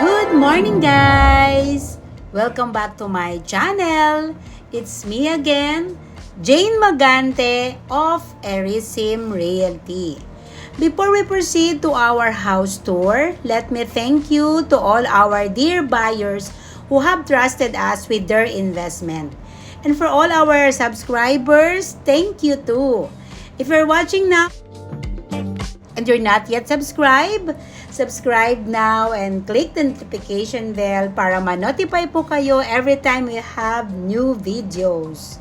Good morning, guys! Welcome back to my channel. It's me again, Jane Magante of Erisim Realty. Before we proceed to our house tour, let me thank you to all our dear buyers who have trusted us with their investment. And for all our subscribers, thank you too. If you're watching now, and you're not yet subscribed, subscribe now and click the notification bell para ma-notify po kayo every time we have new videos.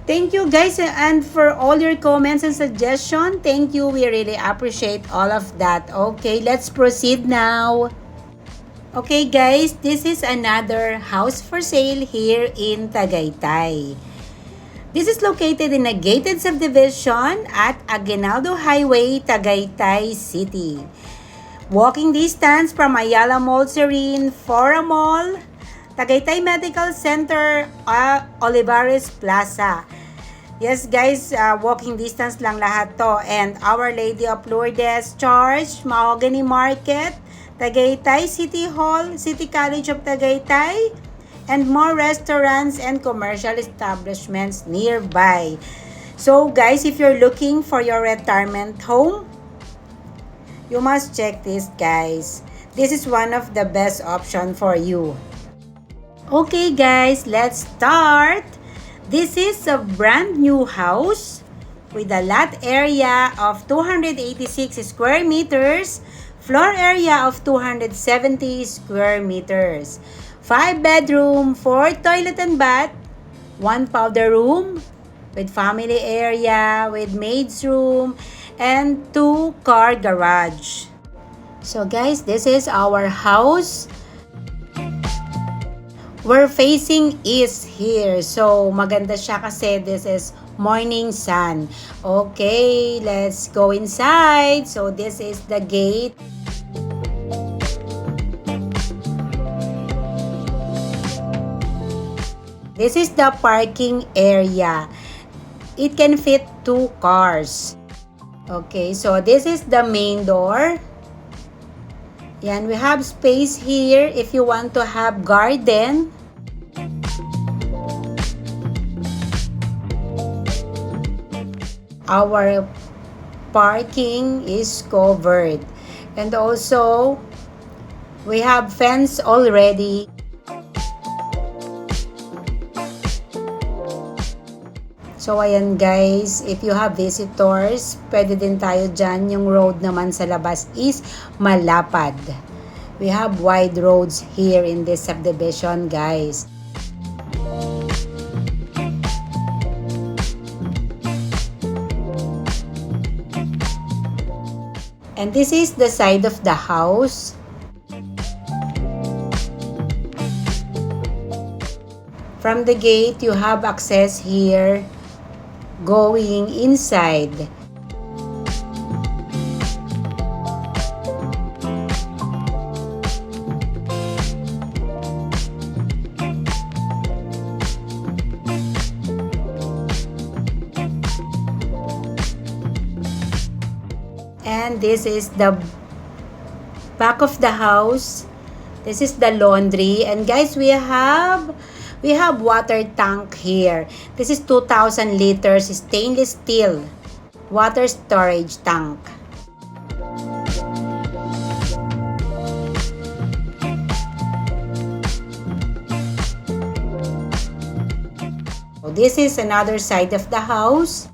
Thank you guys and for all your comments and suggestions. Thank you. We really appreciate all of that. Okay, let's proceed now. Okay guys, this is another house for sale here in Tagaytay. This is located in a gated subdivision at Aguinaldo Highway, Tagaytay City. Walking distance from Ayala Mall Serene, Fora Mall, Tagaytay Medical Center, Olivares Plaza. Yes guys, walking distance lang lahat to. And Our Lady of Lourdes Church, Mahogany Market, Tagaytay City Hall, City College of Tagaytay, and more restaurants and commercial establishments nearby. So guys, if you're looking for your retirement home, you must check this guys. This is one of the best option for you. Okay guys, let's start. This is a brand new house with a lot area of 286 square meters, floor area of 270 square meters. 5 bedroom, 4 toilet and bath, 1 powder room with family area, with maid's room, and 2 car garage. So guys, this is our house. We're facing east here. So maganda siya kasi this is morning sun. Okay, let's go inside. So this is the gate. This is the parking area. It can fit 2 cars. Okay, so this is the main door. Yan, we have space here if you want to have garden. Our parking is covered. And also, we have fence already. So, ayan guys, if you have visitors, pwede din tayo dyan. Yung road naman sa labas is malapad. We have wide roads here in this subdivision, guys. And this is the side of the house. From the gate, you have access here going inside. And this is the back of the house. This is the laundry. And guys, we have water tank here. This is 2,000 liters stainless steel water storage tank. So this is another side of the house.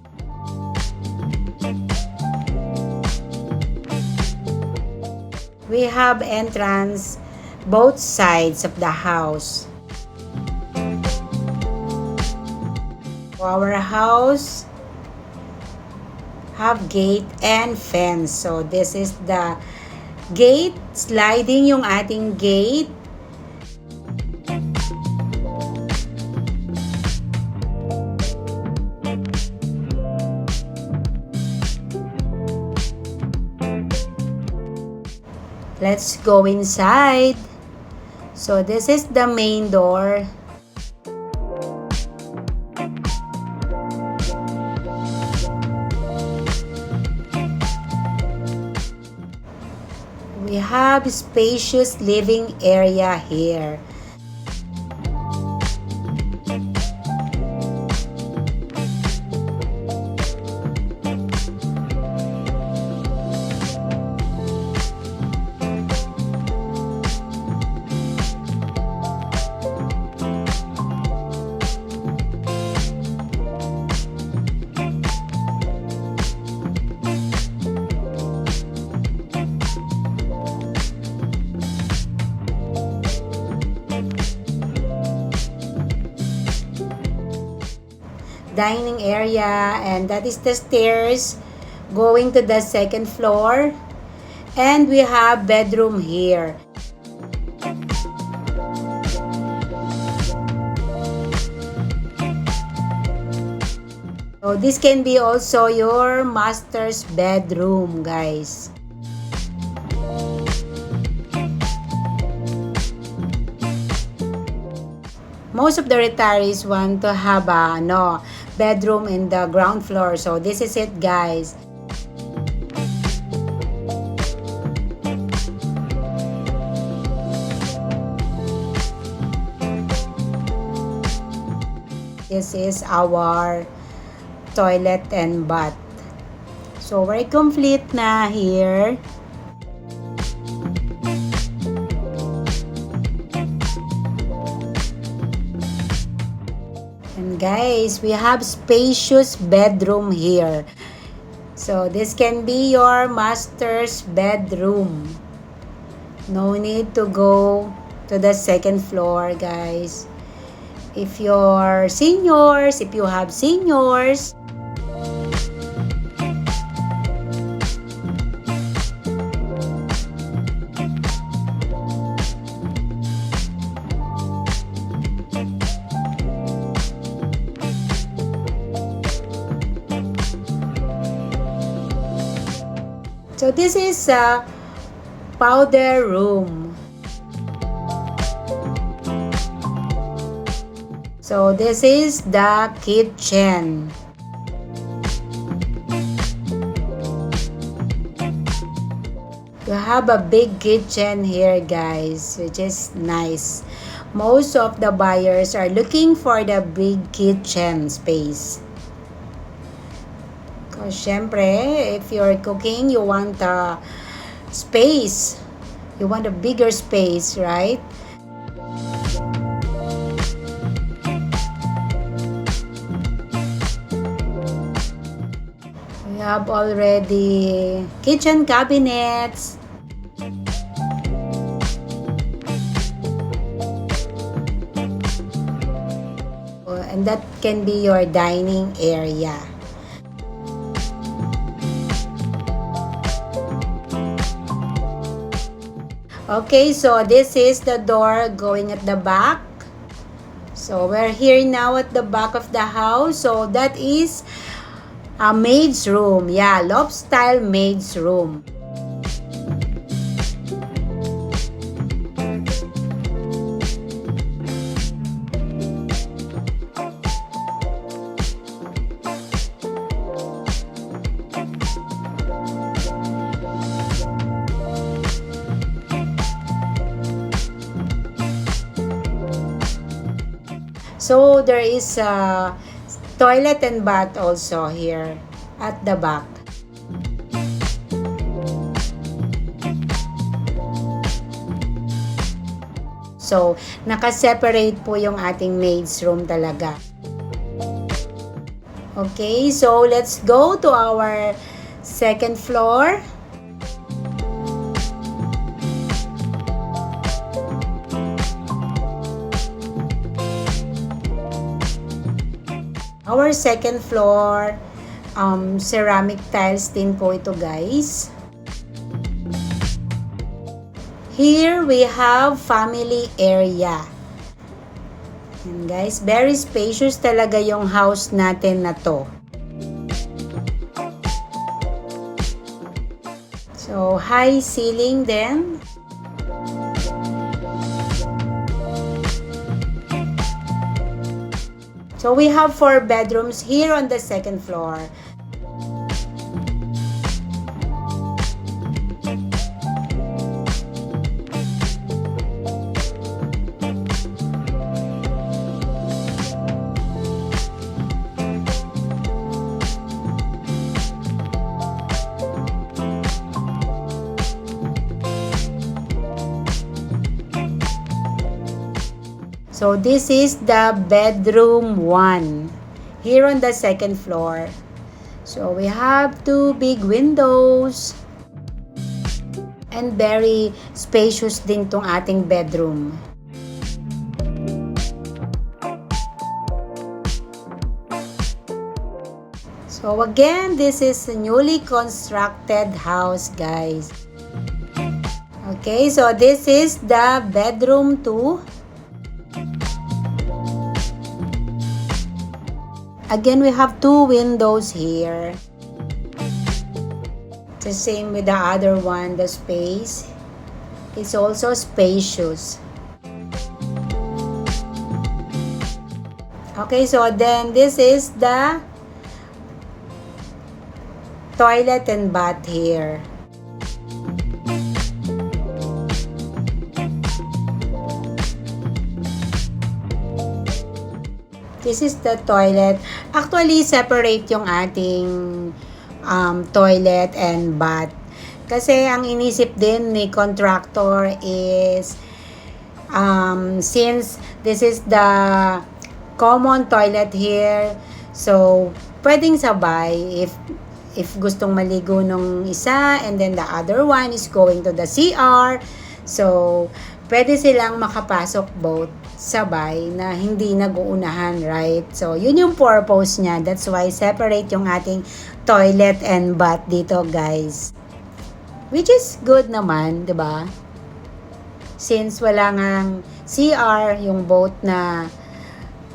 We have entrance both sides of the house. Our house have gate and fence. So this is the gate, sliding yung ating gate. Let's go inside. So this is the main door. We have have spacious living area here. Dining area, and that is the stairs going to the second floor, and we have bedroom here. So this can be also your master's bedroom, guys. Most of the retirees want to have a bedroom in the ground floor. So this is it, guys. This is our toilet and bath. So very complete na here. And guys, we have spacious bedroom here. So this can be your master's bedroom. No need to go to the second floor, guys. If you're seniors, if you have seniors, so this is a powder room. So this is the kitchen. You have a big kitchen here, guys, which is nice. Most of the buyers are looking for the big kitchen space. Because syempre, if you're cooking, you want a space. You want a bigger space, right? We have already kitchen cabinets. And that can be your dining area. Okay, so this is the door going at the back. So we're here now at the back of the house. So that is a maid's room. Yeah, loft style maid's room. So there is a toilet and bath also here at the back. So naka-separate po yung ating maid's room talaga. Okay, so let's go to our second floor. Our second floor, ceramic tiles din po ito, guys. Here we have family area. And guys, very spacious talaga yung house natin na to. So, high ceiling din. So we have 4 bedrooms here on the second floor. So this is the bedroom 1 here on the second floor. So we have 2 big windows and very spacious din tong ating bedroom. So again, this is a newly constructed house, guys. Okay, so this is the bedroom 2. Again, we have 2 windows here. The same with the other one, the space is also spacious. Okay, so then this is the toilet and bath here. This is the toilet. Actually, separate yung ating toilet and bath. Kasi ang inisip din ni contractor is since this is the common toilet here, so pwedeng sabay if gustong maligo nung isa and then the other one is going to the CR. So, pwede silang makapasok both sabay na hindi nag-uunahan, right? So, yun yung purpose niya. That's why separate yung ating toilet and bath dito, guys. Which is good naman, 'di ba? Since wala ngang CR yung both na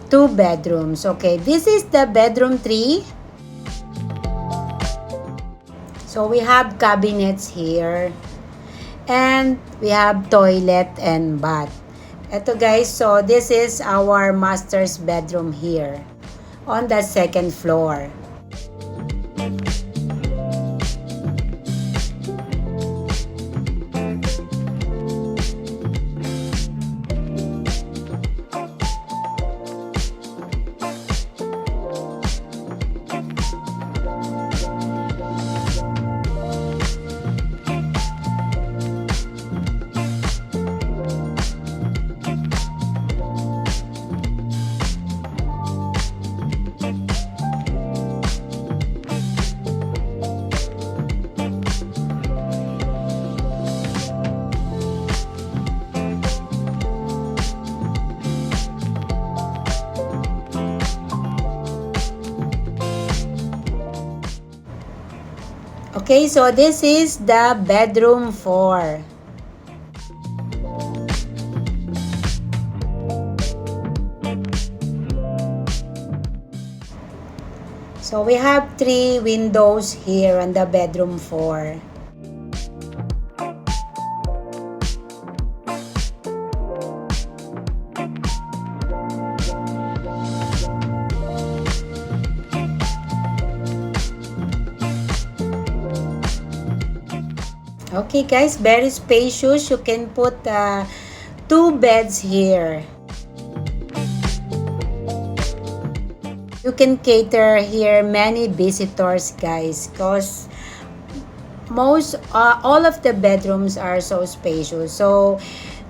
2 bedrooms. Okay, this is the bedroom 3. So, we have cabinets here. And we have toilet and bath. Ito guys, so this is our master's bedroom here on the second floor. Okay, so this is the bedroom 4. So we have 3 windows here on the bedroom 4. Okay guys, very spacious. You can put 2 beds here. You can cater here many visitors, guys, because all of the bedrooms are so spacious. So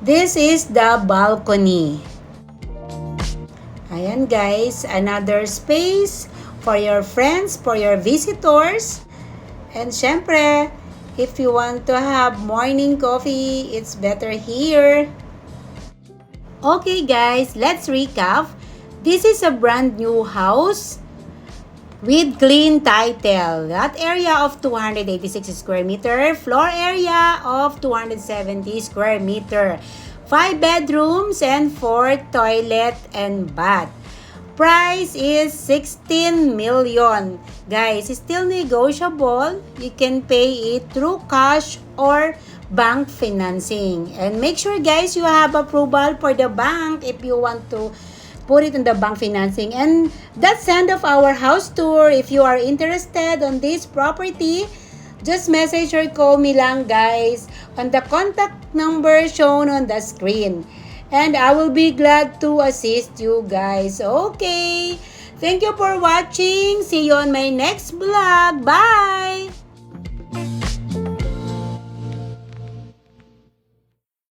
this is the balcony. Ayan guys, another space for your friends, for your visitors. And syempre, if you want to have morning coffee, it's better here. Okay guys, let's recap. This is a brand new house with clean title. That area of 286 square meter, floor area of 270 square meter, 5 bedrooms and 4 toilet and bath. Price is 16 million. Guys, it's still negotiable. You can pay it through cash or bank financing. And make sure guys, you have approval for the bank if you want to put it in the bank financing. And that's the end of our house tour. If you are interested on this property, just message or call me lang guys on the contact number shown on the screen. And I will be glad to assist you guys. Okay. Thank you for watching. See you on my next vlog. Bye!